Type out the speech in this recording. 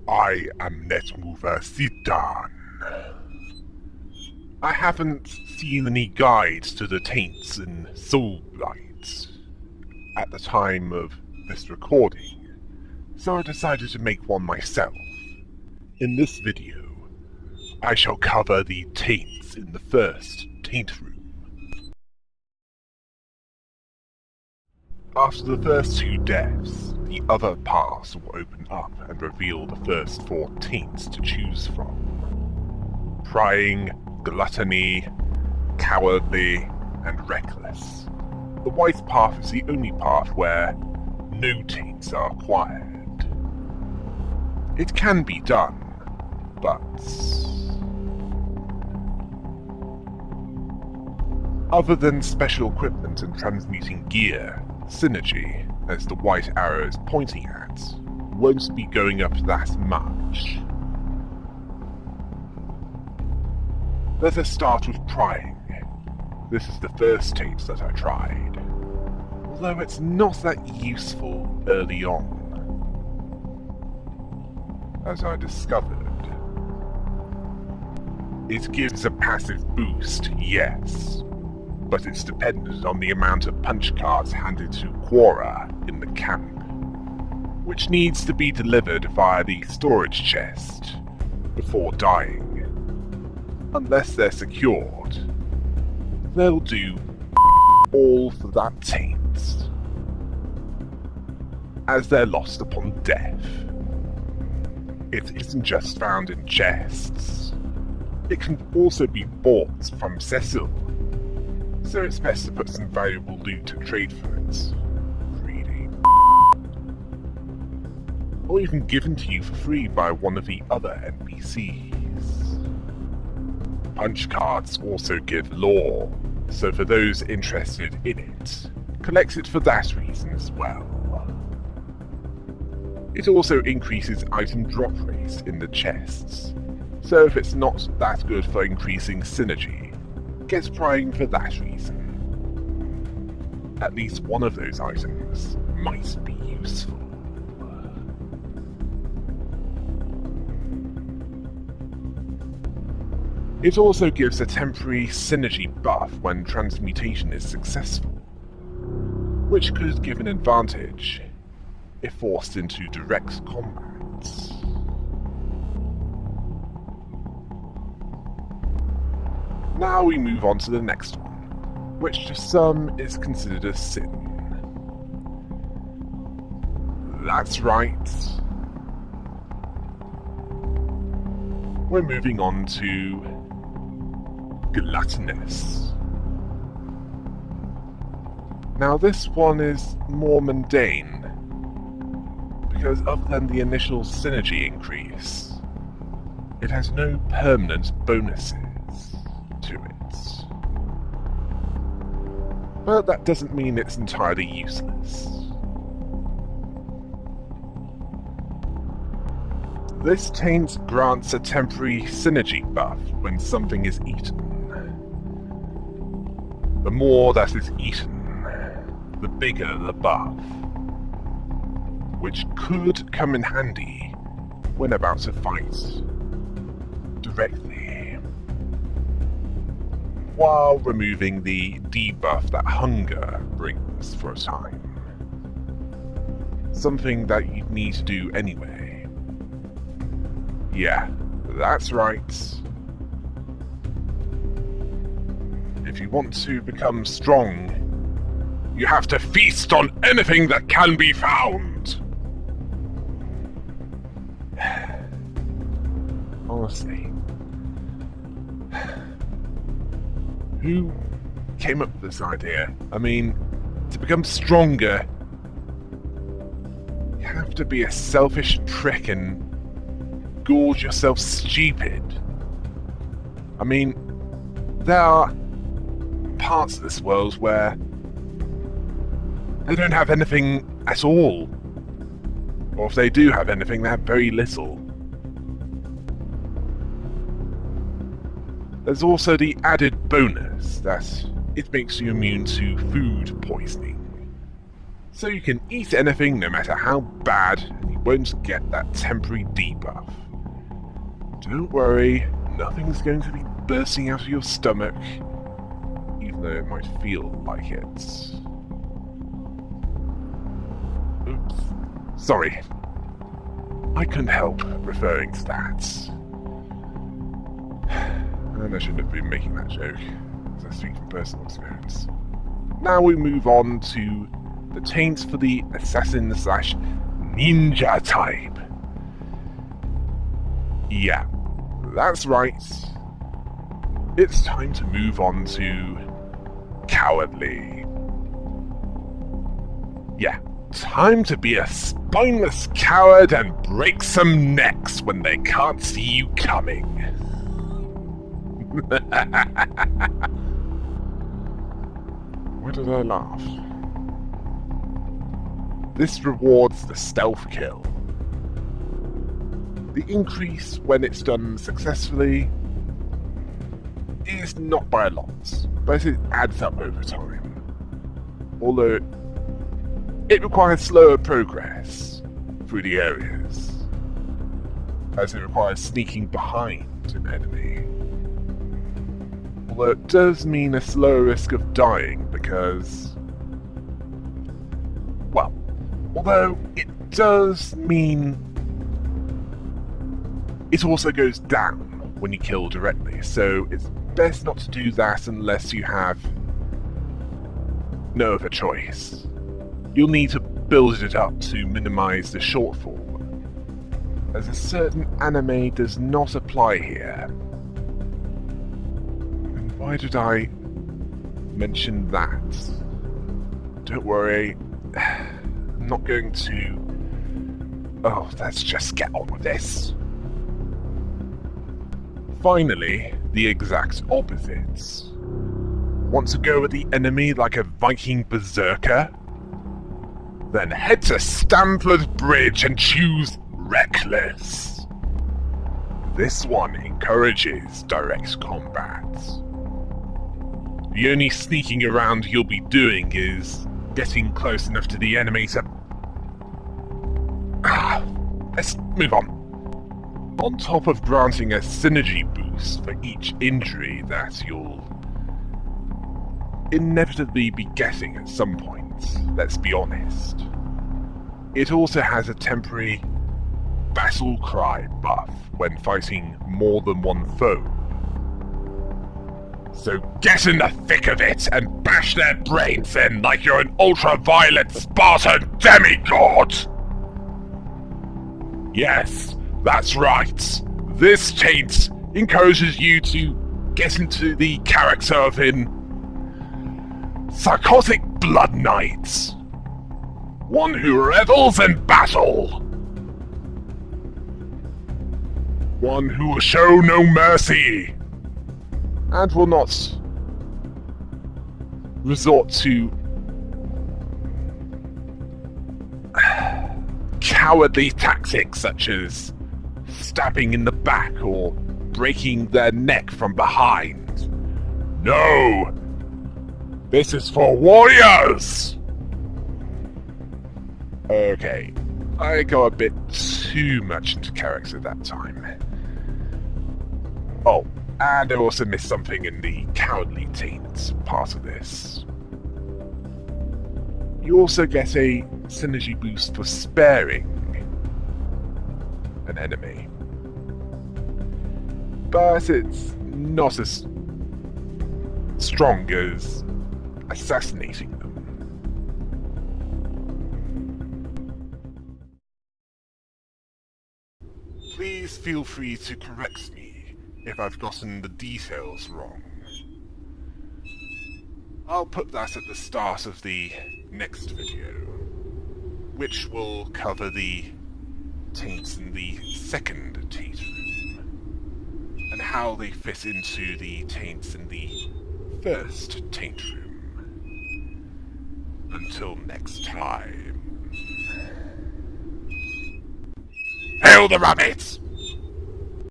I am NetMoverSitan. I haven't seen any guides to the Taints in Soulblight at the time of this recording, so I decided to make one myself. In this video, I shall cover the Taints in the first Taint room. After the first 2 deaths, the other paths will open up and reveal the first 4 taints to choose from. Prying, gluttony, cowardly, and reckless. The white path is the only path where no taints are acquired. It can be done, but other than special equipment and transmuting gear, synergy, as the white arrow is pointing at, won't be going up that much. Let us start with prying. This is the first taint that I tried, although it's not that useful early on. As I discovered, it gives a passive boost, yes, but it's dependent on the amount of punch cards handed to Quora in the camp, which needs to be delivered via the storage chest before dying. Unless they're secured, they'll do all for that taint, as they're lost upon death. It isn't just found in chests, it can also be bought from Cecil, so it's best to put some valuable loot to trade for it. Greedy. Or even given to you for free by one of the other NPCs. Punch cards also give lore, so for those interested in it, collect it for that reason as well. It also increases item drop rate in the chests, so if it's not that good for increasing synergy, get prying for that reason. At least one of those items might be useful. It also gives a temporary synergy buff when transmutation is successful, which could give an advantage if forced into direct combat. Now we move on to the next one, which to some is considered a sin. That's right. We're moving on to gluttonous. Now this one is more mundane, because other than the initial synergy increase, it has no permanent bonuses to it. But that doesn't mean it's entirely useless. This taint grants a temporary synergy buff when something is eaten. The more that is eaten, the bigger the buff, which could come in handy when about to fight directly, while removing the debuff that hunger brings for a time. Something that you'd need to do anyway. Yeah, that's right. If you want to become strong, you have to feast on anything that can be found. Honestly, who came up with this idea? I mean, to become stronger, you have to be a selfish prick and gorge yourself stupid. I mean, there are parts of this world where they don't have anything at all. Or if they do have anything, they have very little. There's also the added bonus that it makes you immune to food poisoning. So you can eat anything no matter how bad, and you won't get that temporary debuff. Don't worry, nothing's going to be bursting out of your stomach, even though it might feel like it. Oops. Sorry. I couldn't help referring to that. And I shouldn't have been making that joke, as I speak from personal experience. Now we move on to the taints for the assassin/ninja type. Yeah, that's right. It's time to move on to cowardly. Yeah, time to be a spineless coward and break some necks when they can't see you coming. Why did I laugh? This rewards the stealth kill. The increase when it's done successfully is not by a lot, but it adds up over time. Although it requires slower progress through the areas, as it requires sneaking behind an enemy. Although it does mean a slower risk of dying because, well, although it does mean it also goes down when you kill directly, so it's best not to do that unless you have no other choice. You'll need to build it up to minimize the shortfall, as a certain anime does not apply here. And why did I mention that? Don't worry, I'm not going to... Oh, let's just get on with this. Finally, the exact opposites. Want to go with the enemy like a Viking berserker? Then head to Stamford Bridge and choose Reckless. This one encourages direct combat. The only sneaking around you'll be doing is getting close enough to the enemy to... Let's move on. On top of granting a synergy boost for each injury that you'll inevitably be getting at some point, let's be honest. It also has a temporary battle cry buff when fighting more than one foe. So get in the thick of it and bash their brains in like you're an ultra-violent Spartan demigod! Yes, that's right. This taint encourages you to get into the character of an psychotic blood knight. One who revels in battle. One who will show no mercy. And will not resort to cowardly tactics such as stabbing in the back or breaking their neck from behind. No! This is for warriors! Okay, I got a bit too much into character that time. Oh, and I also missed something in the cowardly taint part of this. You also get a synergy boost for sparing an enemy. But it's not as strong as assassinating them. Please feel free to correct me if I've gotten the details wrong. I'll put that at the start of the next video, which will cover the taints in the second taint room, and how they fit into the taints in the first taint room. Until next time. Hail the rabbit!